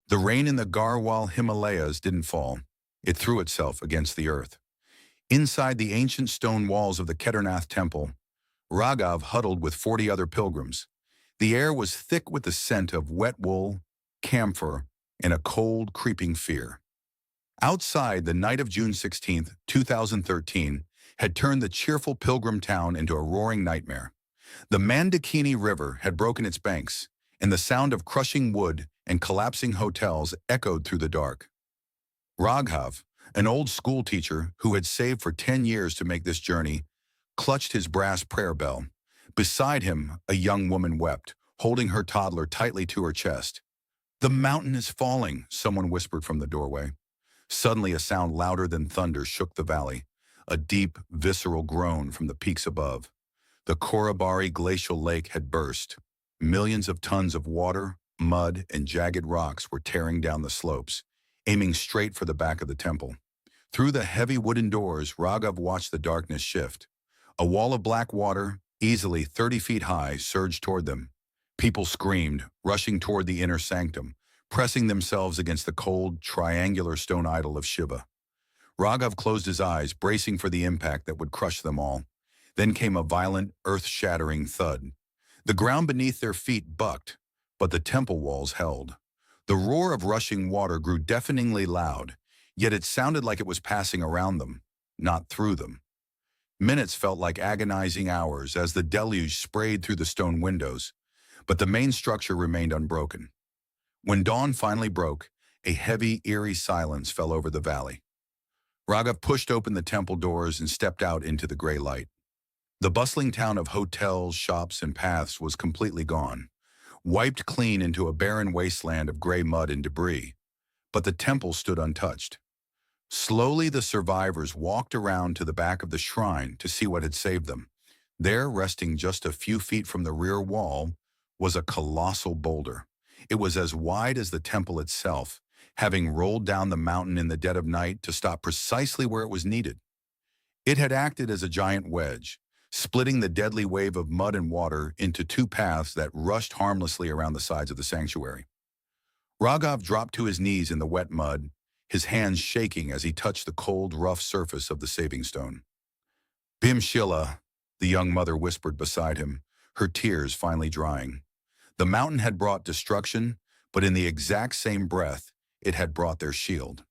The rain in the Garhwal Himalayas didn't fall. It threw itself against the earth. Inside the ancient stone walls of the Kedarnath temple, Raghav huddled with 40 other pilgrims. The air was thick with the scent of wet wool, camphor, and a cold, creeping fear. Outside, the night of June 16th, 2013, had turned the cheerful pilgrim town into a roaring nightmare. The Mandakini River had broken its banks, and the sound of crushing wood and collapsing hotels echoed through the dark. Raghav, an old school teacher who had saved for 10 years to make this journey, clutched his brass prayer bell. Beside him, a young woman wept, holding her toddler tightly to her chest. "The mountain is falling," someone whispered from the doorway. Suddenly, a sound louder than thunder shook the valley, a deep, visceral groan from the peaks above. The Korabari glacial lake had burst. Millions of tons of water, mud, and jagged rocks were tearing down the slopes, aiming straight for the back of the temple. Through the heavy wooden doors, Raghav watched the darkness shift. A wall of black water, easily 30 feet high, surged toward them. People screamed, rushing toward the inner sanctum, pressing themselves against the cold, triangular stone idol of Shiva. Raghav closed his eyes, bracing for the impact that would crush them all. Then came a violent, earth-shattering thud. The ground beneath their feet bucked, but the temple walls held. The roar of rushing water grew deafeningly loud, yet it sounded like it was passing around them, not through them. Minutes felt like agonizing hours as the deluge sprayed through the stone windows, but the main structure remained unbroken. When dawn finally broke, a heavy, eerie silence fell over the valley. Raghav pushed open the temple doors and stepped out into the gray light. The bustling town of hotels, shops, and paths was completely gone, wiped clean into a barren wasteland of gray mud and debris. But the temple stood untouched. Slowly, the survivors walked around to the back of the shrine to see what had saved them. There, resting just a few feet from the rear wall, was a colossal boulder. It was as wide as the temple itself, having rolled down the mountain in the dead of night to stop precisely where it was needed. It had acted as a giant wedge, splitting the deadly wave of mud and water into two paths that rushed harmlessly around the sides of the sanctuary. Raghav dropped to his knees in the wet mud, his hands shaking as he touched the cold, rough surface of the saving stone. "Bhimshila," the young mother whispered beside him, her tears finally drying. The mountain had brought destruction, but in the exact same breath, it had brought their shield.